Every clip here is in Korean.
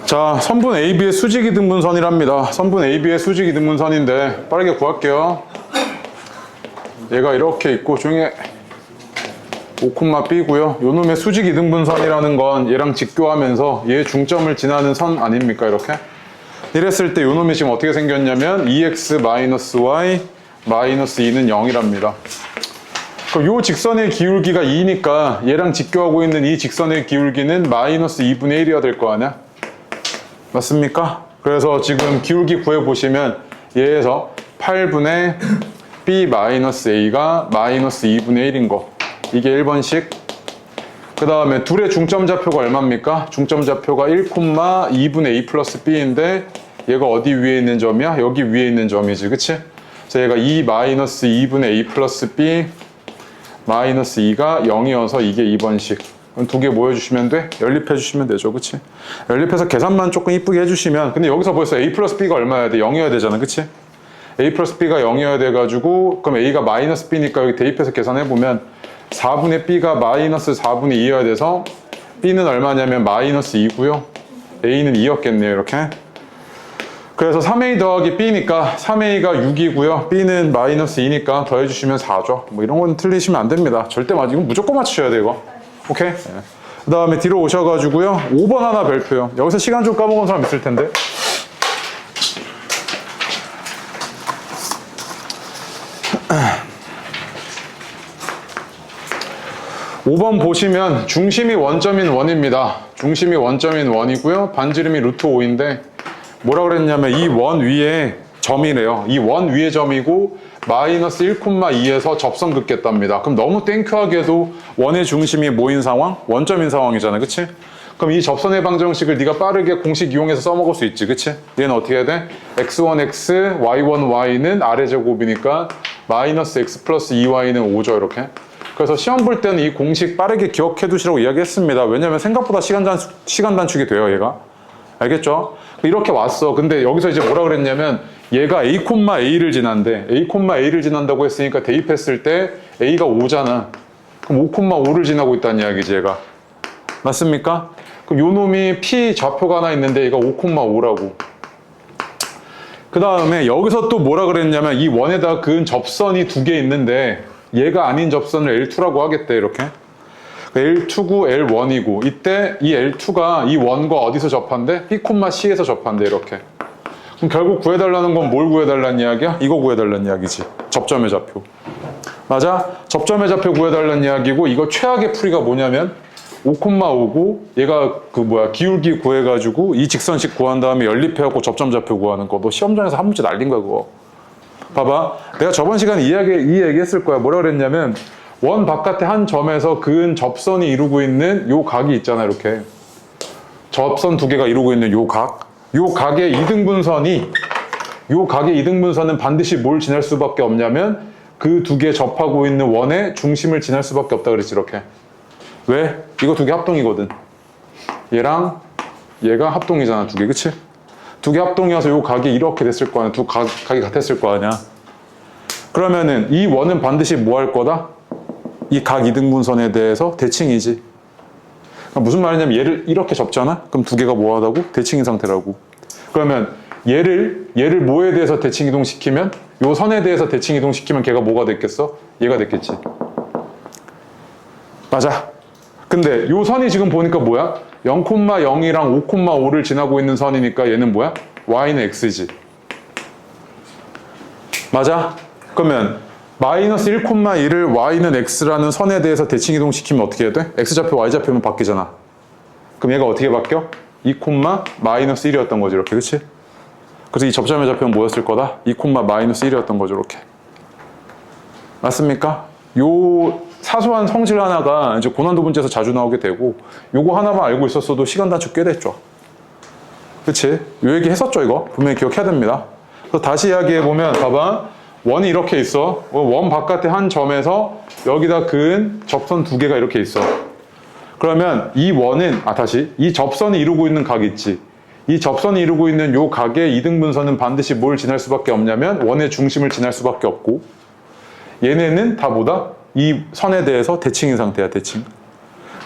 자, 선분 AB의 수직이등분선이랍니다. 선분 AB의 수직이등분선인데 빠르게 구할게요. 얘가 이렇게 있고 중에 5,B고요. 요 놈의 수직이등분선이라는 건 얘랑 직교하면서 얘 중점을 지나는 선 아닙니까? 이렇게 이랬을 때 요 놈이 지금 어떻게 생겼냐면 2x-y 마이너스 2는 0이랍니다. 그럼 요 직선의 기울기가 2니까 얘랑 직교하고 있는 이 직선의 기울기는 마이너스 2분의 1이어야 될 거 아니야? 맞습니까? 그래서 지금 기울기 구해보시면 얘에서 8분의 b-a가 마이너스 2분의 1인 거, 이게 1번씩. 그 다음에 둘의 중점 좌표가 얼마입니까? 중점 좌표가 1,2분의 a 플러스 b인데 얘가 어디 위에 있는 점이야? 여기 위에 있는 점이지, 그치? 그래서 얘가 2 마이너스 2분의 a 플러스 b 마이너스 2가 0이어서 이게 2번씩. 두 개 모여주시면 돼? 연립해 주시면 되죠, 그치? 연립해서 계산만 조금 이쁘게 해주시면, 근데 여기서 벌써 a 플러스 b가 얼마여야 돼? 0이어야 되잖아, 그치? a 플러스 b가 0이어야 돼가지고, 그럼 a가 마이너스 b니까 여기 대입해서 계산해보면 4분의 b가 마이너스 4분의 2여야 돼서 b는 얼마냐면 마이너스 2고요 a는 2였겠네요, 이렇게. 그래서 3a 더하기 b니까 3a가 6이고요 b는 마이너스 2니까 더해주시면 4죠. 뭐 이런 건 틀리시면 안 됩니다. 절대 이건 무조건 맞추셔야 돼, 이거. 오케이? 네. 그 다음에 뒤로 오셔가지고요 5번 하나 별표요. 여기서 시간 좀 까먹은 사람 있을 텐데. (5번) 보시면 중심이 원점인 원입니다. 중심이 원점인 원이고요 반지름이 루트 5인데 뭐라 그랬냐면 이 원 위에 점이래요. 이 원 위에 점이고 마이너스 1,2에서 접선 긋겠답니다. 그럼 너무 땡큐하게도 원의 중심이 뭐인 상황? 원점인 상황이잖아, 그치? 그럼 이 접선의 방정식을 네가 빠르게 공식 이용해서 써먹을 수 있지, 그치? 얘는 어떻게 해야 돼? x1x, y1y는 아래 제곱이니까 마이너스 x 플러스 2y는 5죠, 이렇게. 그래서 시험 볼 때는 이 공식 빠르게 기억해 두시라고 이야기했습니다. 왜냐면 생각보다 시간 단축이 돼요, 얘가. 알겠죠? 이렇게 왔어. 근데 여기서 이제 뭐라 그랬냐면 얘가 a,a를 지난대. a,a를 지난다고 했으니까 대입했을 때 a가 5잖아. 그럼 5,5를 지나고 있다는 이야기지, 얘가. 맞습니까? 그럼 요 놈이 p 좌표가 하나 있는데 얘가 5,5라고. 그 다음에 여기서 또 뭐라 그랬냐면 이 원에다 그은 접선이 두 개 있는데 얘가 아닌 접선을 L2라고 하겠대, 이렇게. L2고 L1이고 이때 이 L2가 이 원과 어디서 접한대? P,C에서 접한대, 이렇게. 그럼 결국 구해달라는 건 뭘 구해달라는 이야기야? 이거 구해달라는 이야기지. 접점의 좌표. 맞아? 접점의 좌표 구해달라는 이야기고 이거 최악의 풀이가 뭐냐면 5,5고 얘가 기울기 구해가지고 이 직선식 구한 다음에 연립해갖고 접점 좌표 구하는 거. 너 시험장에서 한 문제 날린 거야, 그거. 봐봐. 내가 저번 시간에 이 얘기 했을 거야. 뭐라 그랬냐면 원 바깥의 한 점에서 그은 접선이 이루고 있는 요 각이 있잖아, 이렇게. 접선 두 개가 이루고 있는 요 각. 요 각의 이등분선은 반드시 뭘 지날 수밖에 없냐면 그 두 개 접하고 있는 원의 중심을 지날 수밖에 없다 그랬지, 이렇게. 왜? 이거 두 개 합동이거든. 얘랑 얘가 합동이잖아, 두 개, 그치? 두 개 합동이어서 요 각이 이렇게 됐을 거 아니야. 각이 같았을 거 아니야. 그러면은 이 원은 반드시 뭐 할 거다? 이 각 이등분선에 대해서 대칭이지. 그러니까 무슨 말이냐면 얘를 이렇게 접잖아? 그럼 두 개가 뭐 하다고? 대칭인 상태라고. 그러면 얘를 뭐에 대해서 대칭 이동시키면? 요 선에 대해서 대칭 이동시키면 걔가 뭐가 됐겠어? 얘가 됐겠지. 맞아. 근데 요 선이 지금 보니까 뭐야? 0,0이랑 5,5를 지나고 있는 선이니까 얘는 뭐야? y는 x지. 맞아? 그러면 마이너스 1,1을 y는 x라는 선에 대해서 대칭 이동시키면 어떻게 해야 돼? x좌표, y좌표면 바뀌잖아. 그럼 얘가 어떻게 바뀌어? 2, 마이너스 1이었던 거지, 이렇게, 그치? 그래서 이 접점의 좌표는 뭐였을 거다? 2, 마이너스 1이었던 거죠, 이렇게. 맞습니까? 요 사소한 성질 하나가 이제 고난도 문제에서 자주 나오게 되고 요거 하나만 알고 있었어도 시간 단축 꽤 됐죠. 그치? 요 얘기 했었죠, 이거? 분명히 기억해야 됩니다. 그래서 다시 이야기해보면 봐봐. 원이 이렇게 있어. 원 바깥의 한 점에서 여기다 그은 접선 두 개가 이렇게 있어. 그러면 이 원은, 이 접선이 이루고 있는 각 있지. 이 접선이 이루고 있는 요 각의 이등분선은 반드시 뭘 지날 수밖에 없냐면 원의 중심을 지날 수밖에 없고 얘네는 다 뭐다? 이 선에 대해서 대칭인 상태야, 대칭.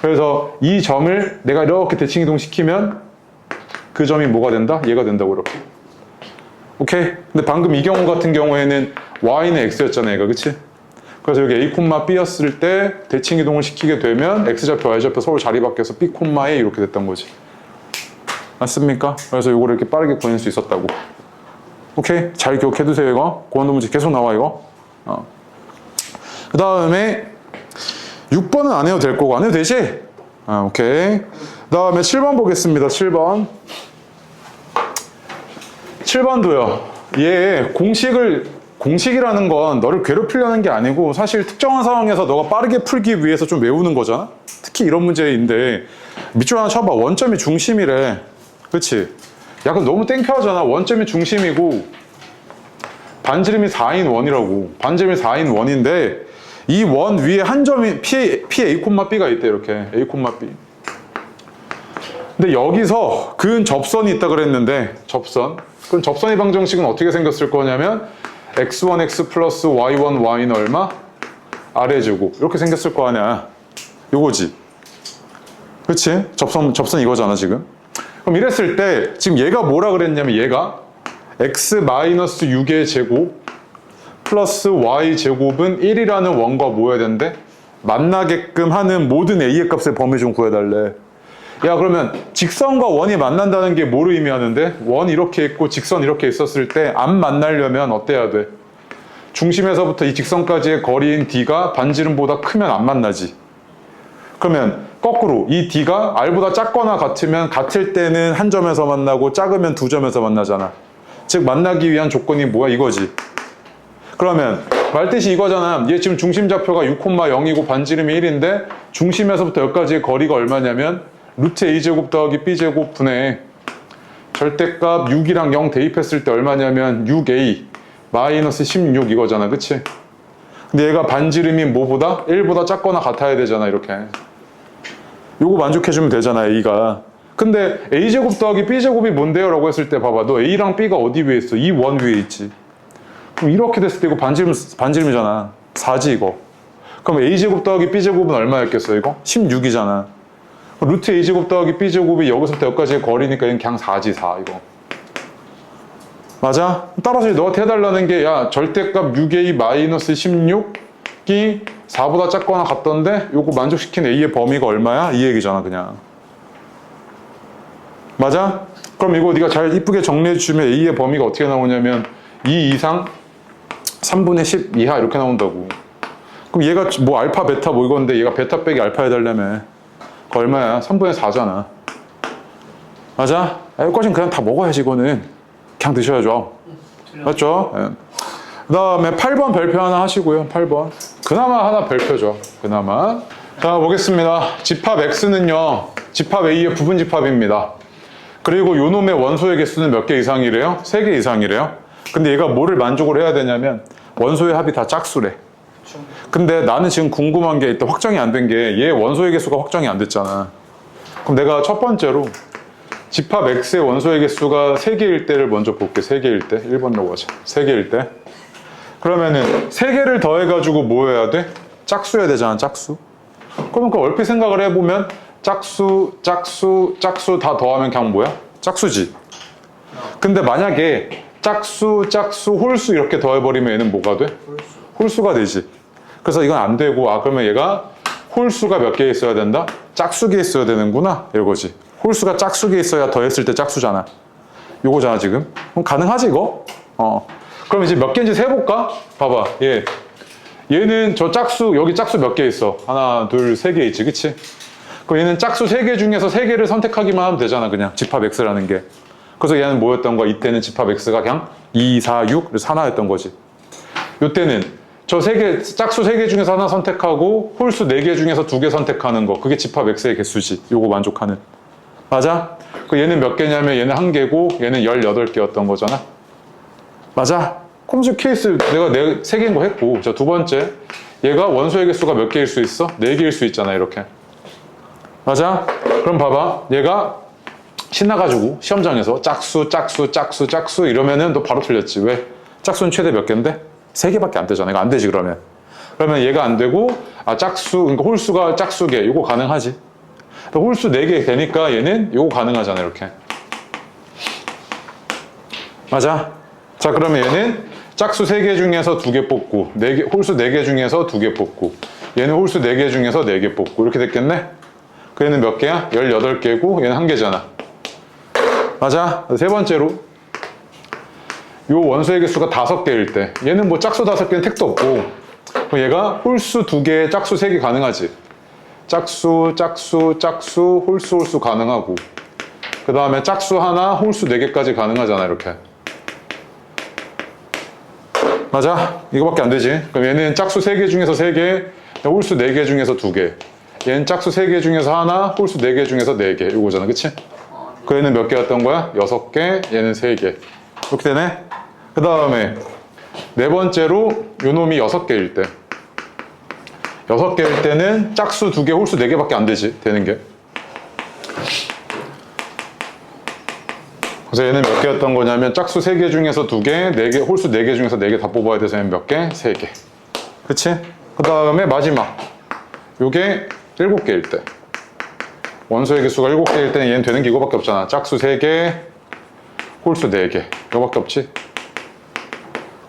그래서 이 점을 내가 이렇게 대칭 이동시키면 그 점이 뭐가 된다? 얘가 된다고 이렇게. 오케이? 근데 방금 이 경우 같은 경우에는 y는 x였잖아 얘가. 그치? 그래서 여기 a, b였을 때 대칭 이동을 시키게 되면 x좌표, y좌표 서로 자리 바뀌어서 b, a 이렇게 됐던 거지. 맞습니까? 그래서 이거를 이렇게 빠르게 구해낼 수 있었다고. 오케이? 잘 기억해두세요 이거. 고난도 문제 계속 나와 이거. 그 다음에 6번은 안 해도 될 거고 안 해도 되지? 오케이. 그 다음에 7번 보겠습니다. 7번. 7번도요. 얘 공식이라는 건 너를 괴롭히려는 게 아니고 사실 특정한 상황에서 너가 빠르게 풀기 위해서 좀 외우는 거잖아. 특히 이런 문제인데 밑줄 하나 쳐봐. 원점이 중심이래. 그치? 약간 너무 땡큐하잖아. 원점이 중심이고 반지름이 4인 원이라고. 반지름이 4인 원인데 이 원 위에 한 점이 P, A, B가 있대. 이렇게 A, B. 근데 여기서 근 접선이 있다 그랬는데 접선. 그럼 접선의 방정식은 어떻게 생겼을 거냐면 x1x 플러스 y1 y는 얼마? 아래 제곱. 이렇게 생겼을 거 아니야. 요거지. 그치? 접선 이거잖아 지금. 그럼 이랬을 때 지금 얘가 뭐라 그랬냐면 얘가 x-6의 제곱 플러스 y 제곱은 1이라는 원과 뭐여야 된대? 만나게끔 하는 모든 a의 값의 범위 좀 구해달래. 야 그러면 직선과 원이 만난다는 게 뭐를 의미하는데? 원 이렇게 있고 직선 이렇게 있었을 때 안 만나려면 어때야 돼? 중심에서부터 이 직선까지의 거리인 d가 반지름보다 크면 안 만나지. 그러면 거꾸로 이 d가 r보다 작거나 같으면 같을 때는 한 점에서 만나고 작으면 두 점에서 만나잖아. 즉 만나기 위한 조건이 뭐야? 이거지. 그러면 말뜻이 이거잖아. 얘 지금 중심 좌표가 6,0이고 반지름이 1인데 중심에서부터 여기까지의 거리가 얼마냐면 루트 a제곱 더하기 b제곱 분의 절대값 6이랑 0 대입했을 때 얼마냐면 6a 마이너스 16 이거잖아. 그치? 근데 얘가 반지름이 뭐보다? 1보다 작거나 같아야 되잖아. 이렇게. 요거 만족해주면 되잖아. a가. 근데 a제곱 더하기 b제곱이 뭔데요? 라고 했을 때 봐봐. 너 a랑 b가 어디 위에 있어? 이 원 위에 있지. 그럼 이렇게 됐을 때 이거 반지름이잖아. 4지 이거. 그럼 a제곱 더하기 b제곱은 얼마였겠어 이거? 16이잖아. 루트 a제곱 더하기 b제곱이 여기서부터 여기까지의 거리니까 얘는 그냥 4지 4 이거. 맞아? 따라서 너한테 해달라는 게 야 절대값 6a 마이너스 16이 4보다 작거나 같던데 요거 만족시킨 a의 범위가 얼마야? 이 얘기잖아 그냥. 맞아? 그럼 이거 네가 잘 이쁘게 정리해 주면 a의 범위가 어떻게 나오냐면 2 이상 3분의 10 이하 이렇게 나온다고. 그럼 얘가 뭐 알파 베타 뭐 이건데 얘가 베타 빼기 알파 해달라며. 그 얼마야? 3분의 4잖아. 맞아? 여기까지는 그냥 다 먹어야지 이거는. 그냥 드셔야죠. 맞죠? 네. 그 다음에 8번 별표 하나 하시고요. 8번. 그나마 하나 별표죠. 그나마. 자 보겠습니다. 집합 x는요. 집합 a의 부분집합입니다. 그리고 요 놈의 원소의 개수는 몇 개 이상이래요? 3개 이상이래요. 근데 얘가 뭐를 만족을 해야 되냐면 원소의 합이 다 짝수래. 근데 나는 지금 궁금한 게 일단 확정이 안 된 게 얘 원소의 개수가 확정이 안 됐잖아. 그럼 내가 첫 번째로 집합 x의 원소의 개수가 3개일 때를 먼저 볼게. 3개일 때. 1번으로 가자. 3개일 때. 그러면은 3개를 더해가지고 뭐 해야 돼? 짝수여야 되잖아. 짝수. 그러면 그 얼핏 생각을 해보면 짝수 다 더하면 그냥 뭐야? 짝수지. 근데 만약에 짝수, 홀수 이렇게 더해버리면 얘는 뭐가 돼? 홀수가 되지. 그래서 이건 안 되고 그러면 얘가 홀수가 몇 개 있어야 된다? 짝수개 있어야 되는구나 이거지. 홀수가 짝수개 있어야 더했을 때 짝수잖아. 요거잖아 지금. 그럼 가능하지 이거? 그럼 이제 몇 개인지 세볼까? 봐봐. 얘는 저 짝수 여기 짝수 몇 개 있어? 하나, 둘, 3개 있지, 그치? 그럼 얘는 짝수 3개 중에서 3개를 선택하기만 하면 되잖아, 그냥 집합 x라는 게. 그래서 얘는 뭐였던 거야? 이때는 집합 x가 그냥 2, 4, 6 그래서 하나였던 거지. 요때는 저 3개 짝수 3개 중에서 하나 선택하고 홀수 4개 중에서 2개 선택하는 거. 그게 집합 x의 개수지. 요거 만족하는. 맞아? 그 얘는 몇 개냐면 얘는 1개고 얘는 18개였던 거잖아. 맞아? 그럼 저 케이스 내가 3개인 거 했고 자 두 번째 얘가 원소의 개수가 몇 개일 수 있어? 4개일 수 있잖아 이렇게. 맞아? 그럼 봐봐 얘가 신나가지고 시험장에서 짝수 이러면은 너 바로 틀렸지. 왜? 짝수는 최대 몇 개인데? 3개밖에 안 되잖아. 이거 안 되지 그러면 얘가 안 되고 짝수 그러니까 홀수가 짝수개 이거 가능하지. 홀수 4개 되니까 얘는 이거 가능하잖아 이렇게. 맞아? 자, 그러면 얘는 짝수 3개 중에서 2개 뽑고, 홀수 4개 중에서 2개 뽑고, 얘는 홀수 4개 중에서 4개 뽑고, 이렇게 됐겠네? 그 얘는 몇 개야? 18개고, 얘는 1개잖아. 맞아? 세 번째로, 요 원소의 개수가 5개일 때, 얘는 뭐 짝수 5개는 택도 없고, 그럼 얘가 홀수 2개, 짝수 3개 가능하지? 짝수, 홀수 가능하고, 그 다음에 짝수 하나, 홀수 4개까지 가능하잖아, 이렇게. 맞아? 이거밖에 안 되지. 그럼 얘는 짝수 3개 중에서 3개, 홀수 4개 중에서 2개. 얘는 짝수 3개 중에서 하나, 홀수 4개 중에서 4개. 이거잖아, 그치? 그 얘는 몇 개였던 거야? 6개, 얘는 3개. 이렇게 되네? 그 다음에 네 번째로 요 놈이 6개일 때. 6개일 때는 짝수 2개, 홀수 4개밖에 안 되지, 되는 게. 그래서 얘는 몇 개였던 거냐면 짝수 3개 중에서 2개, 4개, 홀수 4개 중에서 4개 다 뽑아야 돼서 얘는 몇 개? 3개. 그치? 그 다음에 마지막 요게 7개일 때, 원소의 개수가 7개일 때는 얘는 되는 게 이거밖에 없잖아. 짝수 3개, 홀수 4개. 이거밖에 없지?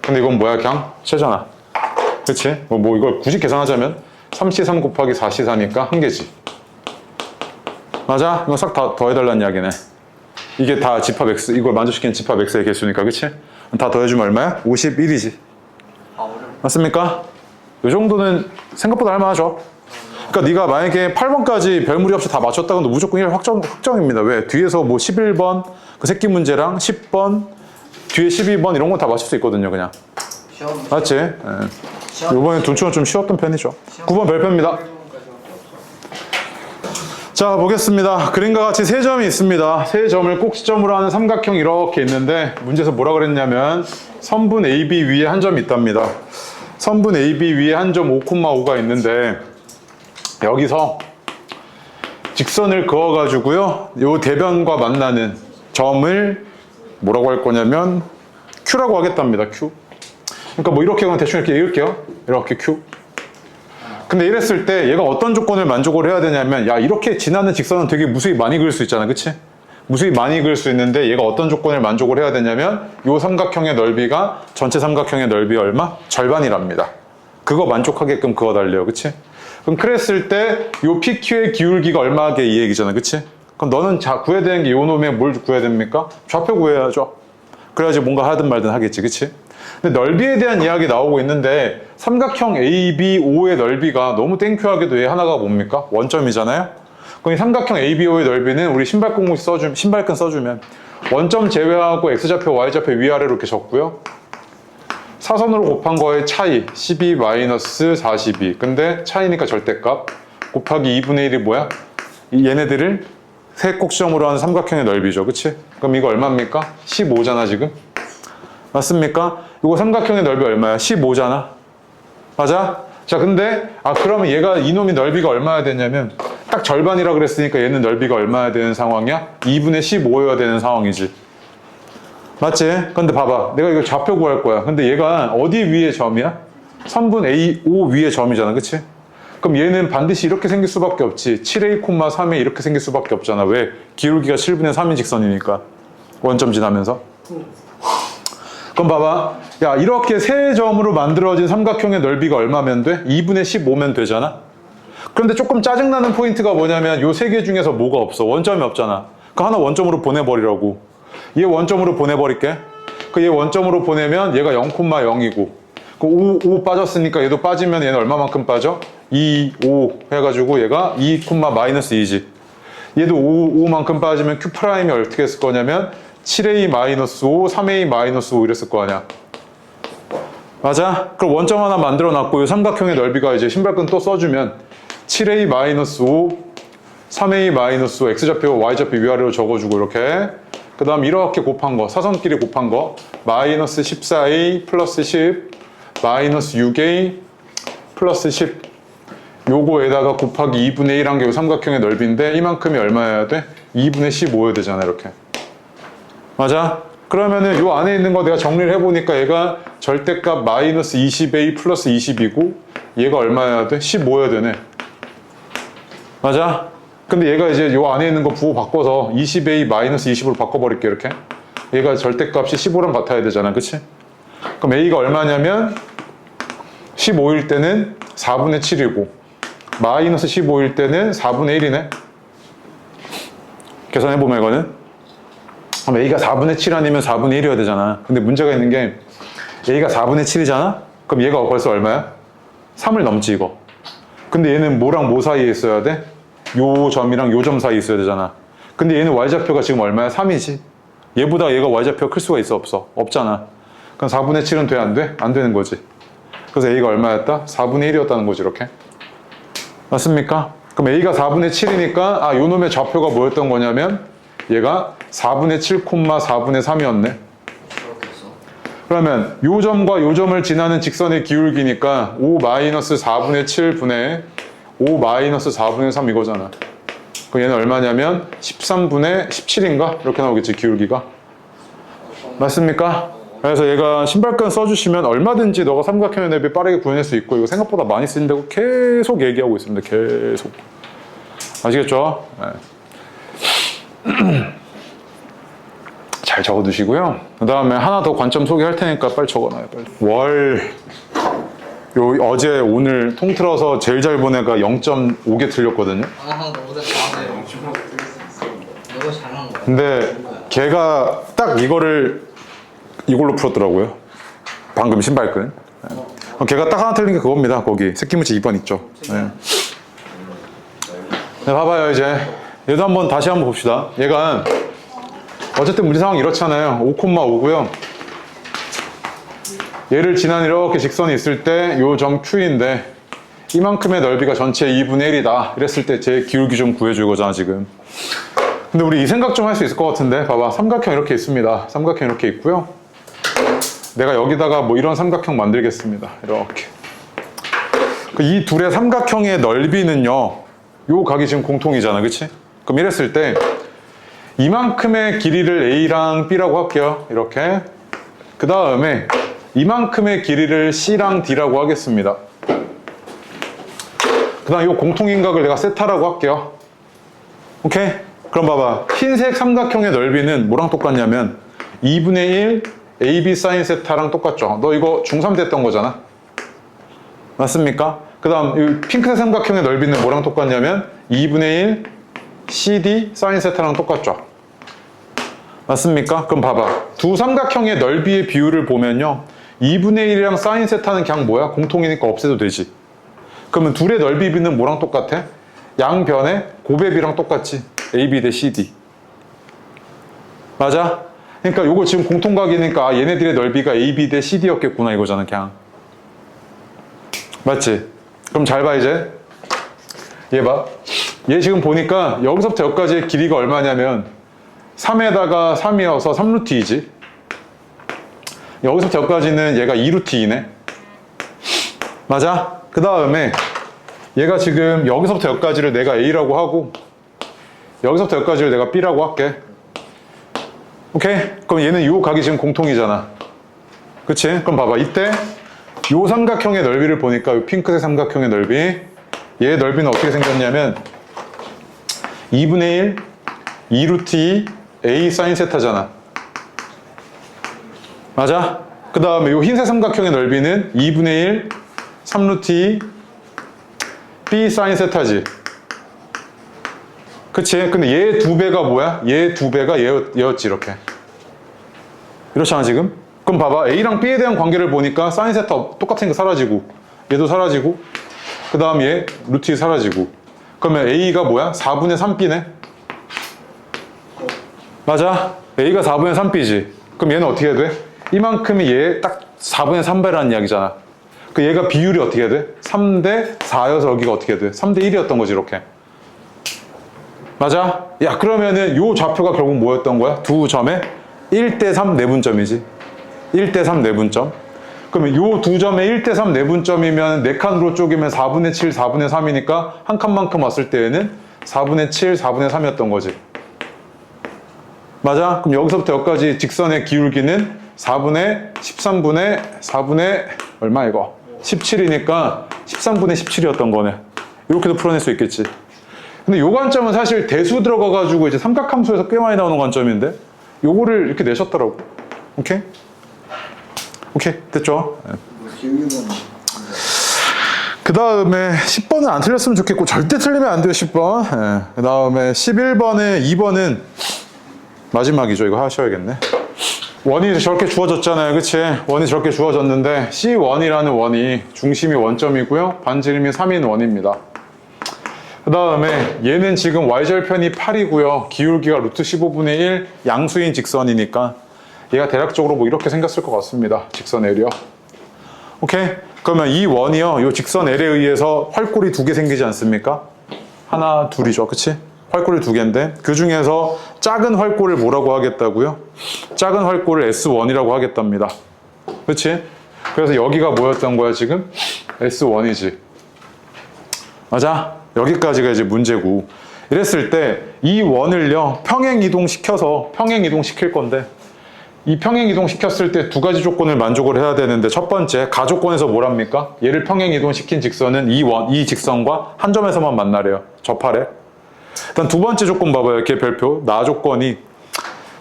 근데 이건 뭐야? 그냥 채잖아. 그치? 뭐 이걸 굳이 계산하자면 3C3 곱하기 4C4니까 1개지. 맞아? 이거 싹 다 더해달라는 이야기네. 이게 다 집합 X, 이걸 만족시키는 집합 X의 개수니까, 그치? 다 더해주면 얼마야? 51이지. 맞습니까? 이 정도는 생각보다 할만하죠. 그러니까 네가 만약에 8번까지 별무리 없이 다 맞췄다 그러면 무조건 1 확정입니다. 왜? 뒤에서 뭐 11번, 그 새끼 문제랑 10번, 뒤에 12번 이런 건 다 맞출 수 있거든요, 그냥. 맞지? 네. 이번에 둔초는 좀 쉬웠던 편이죠. 9번 별표입니다. 자, 보겠습니다. 그림과 같이 세 점이 있습니다. 세 점을 꼭지점으로 하는 삼각형이 이렇게 있는데 문제에서 뭐라 그랬냐면 선분 AB 위에 한 점이 있답니다. 선분 AB 위에 한 점 5,5가 있는데 여기서 직선을 그어가지고요, 요 대변과 만나는 점을 뭐라고 할 거냐면 Q라고 하겠답니다. Q. 그러니까 뭐 이렇게 대충 이렇게 읽을게요. 이렇게 Q. 근데 이랬을 때 얘가 어떤 조건을 만족을 해야 되냐면, 야, 이렇게 지나는 직선은 되게 무수히 많이 그릴 수 있잖아, 그치? 무수히 많이 그릴 수 있는데 얘가 어떤 조건을 만족을 해야 되냐면 요 삼각형의 넓이가 전체 삼각형의 넓이 얼마? 절반이랍니다. 그거 만족하게끔 그어달래요, 그치? 그럼 그랬을 때 요 PQ의 기울기가 얼마게 이 얘기잖아, 그치? 그럼 너는 구해야 되는 게 요 놈의 뭘 구해야 됩니까? 좌표 구해야죠. 그래야지 뭔가 하든 말든 하겠지, 그치? 근데 넓이에 대한 이야기 나오고 있는데 삼각형 ABO의 넓이가 너무 땡큐하게도 얘 하나가 뭡니까? 원점이잖아요? 그럼 이 삼각형 ABO의 넓이는 우리 신발끈 써주면 원점 제외하고 X좌표, Y좌표 위아래로 이렇게 적고요. 사선으로 곱한 거의 차이 12-42. 근데 차이니까 절대값 곱하기 2분의 1이 뭐야? 얘네들을 세 꼭지점으로 하는 삼각형의 넓이죠, 그치? 그럼 이거 얼마입니까? 15잖아 지금. 맞습니까? 이거 삼각형의 넓이 얼마야? 15잖아. 맞아? 자, 근데 그러면 얘가 이놈이 넓이가 얼마야 되냐면 딱 절반이라 그랬으니까 얘는 넓이가 얼마야 되는 상황이야? 2분의 15여야 되는 상황이지. 맞지? 근데 봐봐, 내가 이거 좌표 구할 거야. 근데 얘가 어디 위에 점이야? 선분 AO 위에 점이잖아, 그치? 그럼 얘는 반드시 이렇게 생길 수밖에 없지. 7A, 3A 이렇게 생길 수밖에 없잖아. 왜? 기울기가 7분의 3인 직선이니까. 원점 지나면서. 그럼 봐봐, 야, 이렇게 세 점으로 만들어진 삼각형의 넓이가 얼마면 돼? 2분의 15면 되잖아? 그런데 조금 짜증나는 포인트가 뭐냐면 요 세 개 중에서 뭐가 없어? 원점이 없잖아. 그 하나 원점으로 보내버리라고. 얘 원점으로 보내버릴게. 그 얘 원점으로 보내면 얘가 0,0이고 그 5 빠졌으니까 얘도 빠지면 얘는 얼마만큼 빠져? 2, 5 해가지고 얘가 2,-2지. 얘도 5만큼 빠지면 Q'이 어떻게 했을 거냐면 7A-5, 3A-5 이랬을 거 아니야. 맞아? 그럼 원점 하나 만들어 놨고 이 삼각형의 넓이가 이제 신발끈 또 써주면 7A-5, 3A-5 X좌표, Y좌표 위아래로 적어주고 이렇게. 그 다음 이렇게 곱한 거, 사선끼리 곱한 거 마이너스 14A 플러스 10 마이너스 6A 플러스 10 요거에다가 곱하기 2분의 1한 게 요 삼각형의 넓이인데 이만큼이 얼마여야 돼? 2분의 15여야 되잖아, 이렇게. 맞아? 그러면은 요 안에 있는 거 내가 정리를 해보니까 얘가 절대값 마이너스 20A 플러스 20이고 얘가 얼마여야 돼? 15여야 되네. 맞아? 근데 얘가 이제 요 안에 있는 거 부호 바꿔서 20A 마이너스 20으로 바꿔버릴게, 이렇게. 얘가 절대값이 15랑 같아야 되잖아. 그치? 그럼 A가 얼마냐면 15일 때는 4분의 7이고 마이너스 15일 때는 4분의 1이네. 계산해보면 이거는 그럼 A가 4분의 7 아니면 4분의 1이어야 되잖아. 근데 문제가 있는 게 A가 4분의 7이잖아? 그럼 얘가 벌써 얼마야? 3을 넘지 이거. 근데 얘는 뭐랑 뭐 사이에 있어야 돼? 요 점이랑 요 점 사이에 있어야 되잖아. 근데 얘는 y좌표가 지금 얼마야? 3이지. 얘보다 얘가 y좌표가 클 수가 있어? 없어? 없잖아. 그럼 4분의 7은 돼? 안 돼? 안 되는 거지. 그래서 A가 얼마였다? 4분의 1이었다는 거지 이렇게. 맞습니까? 그럼 A가 4분의 7이니까 요 놈의 좌표가 뭐였던 거냐면 얘가 4분의 7, 4분의 3이었네. 그러면 요 점과 요 점을 지나는 직선의 기울기니까 5-4분의 7분의 5-4분의 3 이거잖아. 그럼 얘는 얼마냐면 13분의 17인가? 이렇게 나오겠지, 기울기가. 맞습니까? 그래서 얘가 신발끈 써주시면 얼마든지 너가 삼각형의 넓이 빠르게 구해낼 수 있고 이거 생각보다 많이 쓰인다고 계속 얘기하고 있습니다. 계속. 아시겠죠? 네. 잘 적어두시고요. 그 다음에 하나 더 관점 소개할 테니까 빨리 적어놔요. 빨리. 어제 오늘 통틀어서 제일 잘 본 애가 0.5개 틀렸거든요. 너보다 잘하네. 너가 잘한 거야. 근데 걔가 딱 이걸로 풀었더라고요. 방금 신발끈. 걔가 딱 하나 틀린 게 그겁니다. 거기 새끼무치 2번 있죠. 네. 네, 봐봐요 이제. 얘도 다시 한번 봅시다. 얘가 어쨌든 문제 상황이 이렇잖아요. 5,5고요. 얘를 지난 이렇게 직선이 있을 때 요 점 Q인데 이만큼의 넓이가 전체 2분의 1이다. 이랬을 때 제 기울기 좀 구해줄 거잖아 지금. 근데 우리 이 생각 좀 할 수 있을 것 같은데 봐봐. 삼각형 이렇게 있습니다. 삼각형 이렇게 있고요. 내가 여기다가 뭐 이런 삼각형 만들겠습니다. 이렇게. 이 둘의 삼각형의 넓이는요. 요 각이 지금 공통이잖아. 그치? 그럼 이랬을 때 이만큼의 길이를 A랑 B라고 할게요. 이렇게. 그 다음에 이만큼의 길이를 C랑 D라고 하겠습니다. 그 다음 이 공통인각을 내가 세타라고 할게요. 오케이? 그럼 봐봐. 흰색 삼각형의 넓이는 뭐랑 똑같냐면 2분의 1 AB 사인 세타랑 똑같죠. 너 이거 중3 때 했던 거잖아. 맞습니까? 그 다음 이 핑크색 삼각형의 넓이는 뭐랑 똑같냐면 2분의 1 CD 사인 세타랑 똑같죠. 맞습니까? 그럼 봐봐. 두 삼각형의 넓이의 비율을 보면요. 2분의 1이랑 사인 세타는 그냥 뭐야? 공통이니까 없애도 되지. 그러면 둘의 넓이 비는 뭐랑 똑같아? 양변의 곱의 비랑 똑같지. AB 대 CD. 맞아? 그러니까 요거 지금 공통각이니까 얘네들의 넓이가 AB 대 CD였겠구나 이거잖아 그냥. 맞지? 그럼 잘 봐 이제. 얘 봐. 얘 지금 보니까 여기서부터 여기까지의 길이가 얼마냐면 3에다가 3이어서 3루트이지. 여기서부터 여기까지는 얘가 2루트이네. 맞아? 그 다음에 얘가 지금 여기서부터 여기까지를 내가 A라고 하고 여기서부터 여기까지를 내가 B라고 할게. 오케이? 그럼 얘는 요 각이 지금 공통이잖아. 그치? 그럼 봐봐. 이때 요 삼각형의 넓이를 보니까 요 핑크색 삼각형의 넓이 얘의 넓이는 어떻게 생겼냐면 2분의 1 2루트 2 A 사인 세타잖아. 맞아? 그 다음에 요 흰색 삼각형의 넓이는 2분의 1 3루트 2 B 사인 세타지. 그치? 근데 얘 두 배가 뭐야? 얘 두 배가 얘였지 이렇게. 이렇잖아 지금? 그럼 봐봐. A랑 B에 대한 관계를 보니까 사인 세타 똑같은 거 사라지고 얘도 사라지고 그 다음 얘 루트 2 사라지고 그러면 A가 뭐야? 4분의 3B네? 맞아? A가 4분의 3B지. 그럼 얘는 어떻게 해야 돼? 이만큼이 얘 딱 4분의 3배라는 이야기잖아. 그 얘가 비율이 어떻게 해야 돼? 3대 4여서 여기가 어떻게 해야 돼? 3대 1이었던 거지 이렇게. 맞아? 야 그러면은 요 좌표가 결국 뭐였던 거야? 두 점에 1대 3 내분점이지. 1대 3 내분점. 그러면 요 두 점에 1대 3 내분점이면 4칸으로 쪼개면 4분의 7, 4분의 3이니까 한 칸만큼 왔을 때에는 4분의 7, 4분의 3이었던 거지. 맞아? 그럼 여기서부터 여기까지 직선의 기울기는 4분의 13분의 4분의 얼마 이거? 17이니까 13분의 17이었던 거네. 이렇게도 풀어낼 수 있겠지. 근데 요 관점은 사실 대수 들어가가지고 이제 삼각함수에서 꽤 많이 나오는 관점인데 요거를 이렇게 내셨더라고. 오케이? 오케이, 됐죠? 그 다음에 10번은 안 틀렸으면 좋겠고 절대 틀리면 안 돼요. 10번. 예. 그 다음에 11번에 2번은 마지막이죠. 이거 하셔야겠네. 원이 저렇게 주어졌잖아요. 그치? 원이 저렇게 주어졌는데 C1이라는 원이 중심이 원점이고요. 반지름이 3인 원입니다. 그 다음에 얘는 지금 y절편이 8이고요. 기울기가 루트 15분의 1 양수인 직선이니까 얘가 대략적으로 뭐 이렇게 생겼을 것 같습니다. 직선 L이요. 오케이? 그러면 이 원이요. 이 직선 L에 의해서 활골이 2개 생기지 않습니까? 하나, 둘이죠. 그치? 활골이 2개인데 그 중에서 작은 활골을 뭐라고 하겠다고요? 작은 활골을 S1이라고 하겠답니다. 그치? 그래서 여기가 뭐였던 거야 지금? S1이지. 맞아? 여기까지가 이제 문제고 이랬을 때 이 원을요 평행이동 시켜서 평행이동 시킬 건데 이 평행이동 시켰을 때 2가지 조건을 만족을 해야 되는데 첫 번째 가조건에서 뭐랍니까? 얘를 평행이동 시킨 직선은 이 직선과 한 점에서만 만나래요. 접하래. 일단 두 번째 조건 봐봐요. 이렇게 별표 나 조건이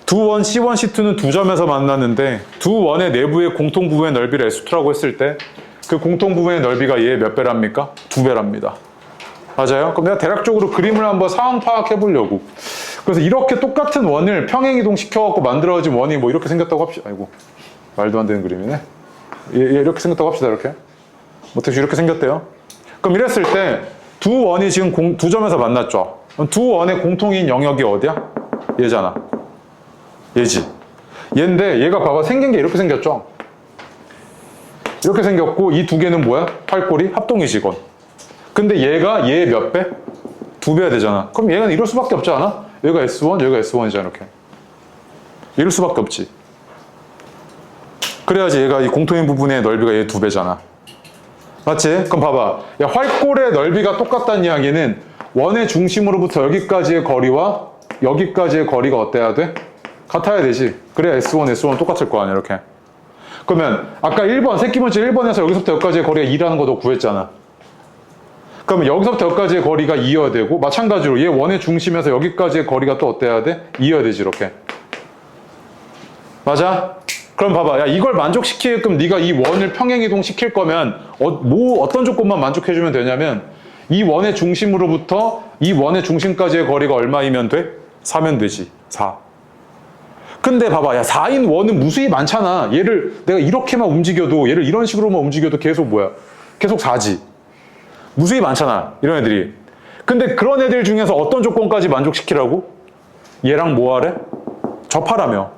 두 원 C1, C2는 2점에서 만났는데 두 원의 내부의 공통 부분의 넓이를 S2라고 했을 때 그 공통 부분의 넓이가 얘의 몇 배랍니까? 2배랍니다. 맞아요? 그럼 내가 대략적으로 그림을 한번 상황 파악해 보려고. 그래서 이렇게 똑같은 원을 평행이동 시켜갖고 만들어진 원이 뭐 이렇게 생겼다고 합시다. 아이고, 말도 안 되는 그림이네. 얘 이렇게 생겼다고 합시다. 이렇게. 뭐 대충 이렇게 생겼대요. 그럼 이랬을 때 두 원이 지금 두 점에서 만났죠. 그럼 두 원의 공통인 영역이 어디야? 얘잖아. 얘지. 얘인데 얘가 봐봐 생긴 게 이렇게 생겼죠. 이렇게 생겼고 이 2개는 뭐야? 활골이 합동이지건. 근데 얘가 얘의 몇 배? 2배가 되잖아. 그럼 얘는 이럴 수밖에 없지 않아? 여기가 S1, 여기가 S1이잖아. 이렇게. 이럴 수밖에 없지. 그래야지 얘가 이 공통인 부분의 넓이가 얘 2배잖아. 맞지? 그럼 봐봐. 야, 활골의 넓이가 똑같다는 이야기는 원의 중심으로부터 여기까지의 거리와 여기까지의 거리가 어때야 돼? 같아야 되지. 그래야 S1, S1 똑같을 거 아니야. 이렇게. 그러면 아까 1번, 새끼 문제 1번에서 여기서부터 여기까지의 거리가 2라는 거 너 구했잖아. 그러면 여기서부터 여기까지의 거리가 2여야 되고 마찬가지로 얘 원의 중심에서 여기까지의 거리가 또 어때야 돼? 2여야 되지. 이렇게. 맞아? 그럼 봐봐. 야, 이걸 만족시키게끔 네가 이 원을 평행이동 시킬 거면 어떤 조건만 만족해주면 되냐면 이 원의 중심으로부터 이 원의 중심까지의 거리가 얼마이면 돼? 4면 되지. 4. 근데 봐봐. 야, 4인 원은 무수히 많잖아. 얘를 내가 이렇게만 움직여도 얘를 이런 식으로만 움직여도 계속 뭐야? 계속 4지. 무수히 많잖아. 이런 애들이. 근데 그런 애들 중에서 어떤 조건까지 만족시키라고? 얘랑 뭐 하래? 접하라며.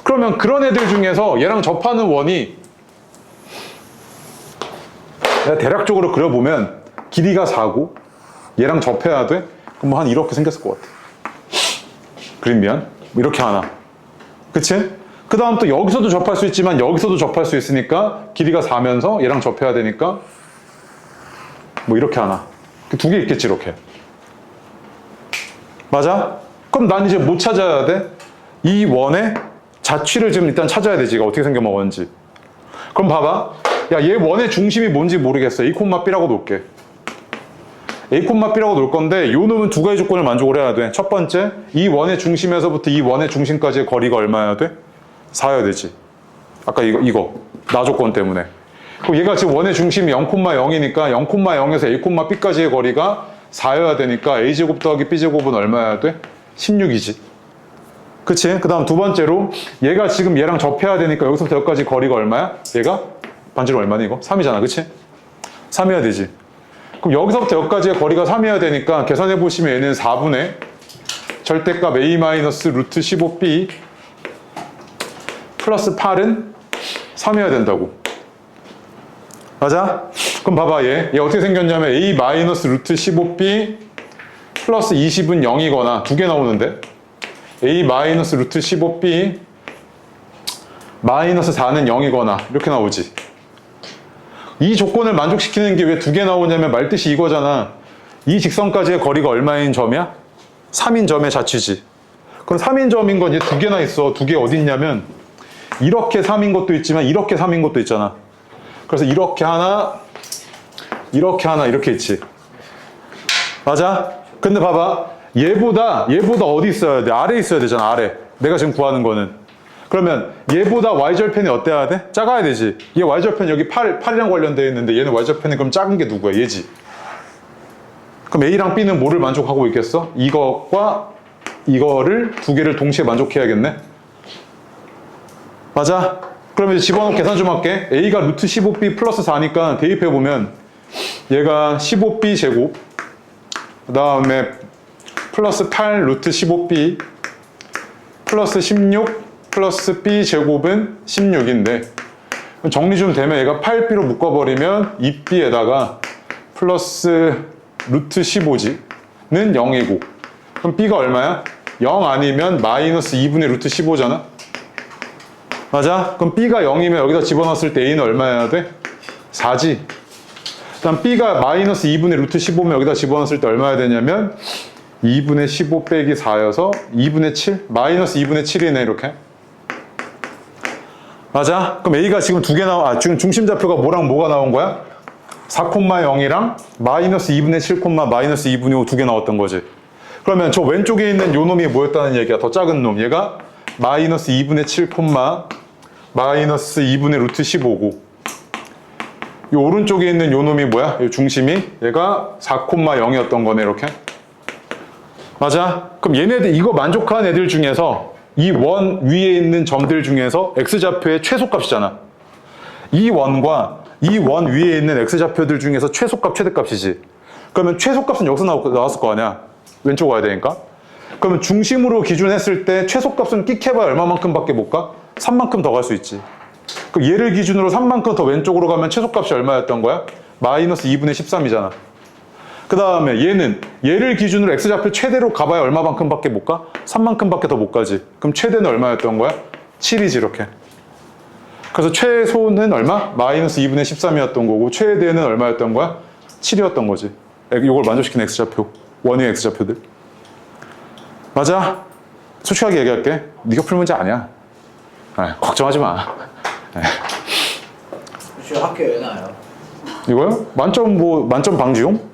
그러면 그런 애들 중에서 얘랑 접하는 원이 내가 대략적으로 그려보면 길이가 4고 얘랑 접해야 돼? 그럼 뭐 한 이렇게 생겼을 것 같아. 그림면 뭐 이렇게 하나. 그치? 그 다음 또 여기서도 접할 수 있지만 여기서도 접할 수 있으니까 길이가 4면서 얘랑 접해야 되니까 뭐 이렇게 하나. 2개 있겠지 이렇게. 맞아? 그럼 난 이제 뭐 찾아야 돼? 이 원의 자취를 지금 일단 찾아야 되지. 이거 어떻게 생겨먹었는지. 그럼 봐봐. 야, 얘 원의 중심이 뭔지 모르겠어. A,B라고 놓을게. A,B라고 놓을 건데 요 놈은 2가지 조건을 만족을 해야 돼. 첫 번째, 이 원의 중심에서부터 이 원의 중심까지의 거리가 얼마여야 돼? 4여야 되지. 아까 이거. 나 조건 때문에. 그럼 얘가 지금 원의 중심이 0,0이니까 0,0에서 A,B까지의 거리가 4여야 되니까 A제곱 더하기 B제곱은 얼마여야 돼? 16이지. 그치? 그 다음 두 번째로 얘가 지금 얘랑 접해야 되니까 여기서부터 여기까지 거리가 얼마야? 얘가? 반지름 얼마니 이거? 3이잖아. 그치? 3이어야 되지. 그럼 여기서부터 여기까지의 거리가 3이어야 되니까 계산해보시면 얘는 4분의 절대값 A-루트 15B 플러스 8은 3이어야 된다고. 맞아? 그럼 봐봐 얘 어떻게 생겼냐면 A-루트 15B 플러스 20은 0이거나 2개 나오는데 A-루트 15B 마이너스 4는 0이거나 이렇게 나오지. 이 조건을 만족시키는 게 왜 2개 나오냐면 말뜻이 이거잖아. 이 직선까지의 거리가 얼마인 점이야? 3인 점의 자취지. 그럼 3인 점인 건 얘 2개나 있어. 2개 어디 있냐면 이렇게 3인 것도 있지만 이렇게 3인 것도 있잖아. 그래서 이렇게 하나 이렇게 있지. 맞아? 근데 봐봐. 얘보다 어디 있어야 돼? 아래 있어야 되잖아. 아래. 내가 지금 구하는 거는. 그러면 얘보다 y절편이 어때야 돼? 작아야 되지. 얘 y절편 여기 8이랑 관련되어 있는데 얘는 y절편이 그럼 작은 게 누구야? 얘지. 그럼 A랑 B는 뭐를 만족하고 있겠어? 이것과 이거를 두 개를 동시에 만족해야겠네? 맞아? 그럼 이제 집어넣고 계산 좀 할게. A가 루트 15B 플러스 4니까 대입해보면 얘가 15B 제곱 그 다음에 플러스 8 루트 15B 플러스 16 플러스 B 제곱은 16인데 정리 좀 되면 얘가 8B로 묶어버리면 2B에다가 플러스 루트 15G는 0이고 그럼 B가 얼마야? 0 아니면 마이너스 2분의 루트 15잖아? 맞아? 그럼 B가 0이면 여기다 집어넣었을 때 A는 얼마여야 돼? 4지. 그다음 B가 마이너스 2분의 루트 15면 여기다 집어넣었을 때 얼마여야 되냐면 2분의 15 빼기 4여서 2분의 7? 마이너스 2분의 7이네 이렇게. 맞아? 그럼 A가 지금 두 개 지금 중심좌표가 뭐랑 뭐가 나온 거야? 4,0이랑 마이너스 2분의 7, 마이너스 2분의 5 두 개 나왔던 거지. 그러면 저 왼쪽에 있는 요 놈이 뭐였다는 얘기야? 더 작은 놈. 얘가 마이너스 2분의 7, 마이너스 2분의 루트 15고 이 오른쪽에 있는 요 놈이 뭐야? 이 중심이 얘가 4,0이었던 거네 이렇게. 맞아? 그럼 얘네들 이거 만족한 애들 중에서 이 원 위에 있는 점들 중에서 x좌표의 최소값이잖아. 이 원과 이 원 위에 있는 x좌표들 중에서 최소값 최대값이지. 그러면 최소값은 여기서 나왔을 거 아니야. 왼쪽 와야 되니까. 그러면 중심으로 기준했을 때 최소값은 끽해봐야 얼마만큼 밖에 못 가? 3만큼 더 갈 수 있지. 그럼 얘를 기준으로 3만큼 더 왼쪽으로 가면 최소값이 얼마였던 거야? 마이너스 2분의 13이잖아. 그 다음에 얘를 기준으로 x좌표 최대로 가봐야 얼마만큼 밖에 못 가? 3만큼 밖에 더 못 가지. 그럼 최대는 얼마였던 거야? 7이지 이렇게. 그래서 최소는 얼마? 마이너스 2분의 13이었던 거고 최대는 얼마였던 거야? 7이었던 거지. 이걸 만족시킨 x좌표. 원의 x좌표들. 맞아? 솔직하게 얘기할게. 네가 풀 문제 아니야. 걱정하지 마. 저 학교 왜 나요? 이거요? 만점 방지용?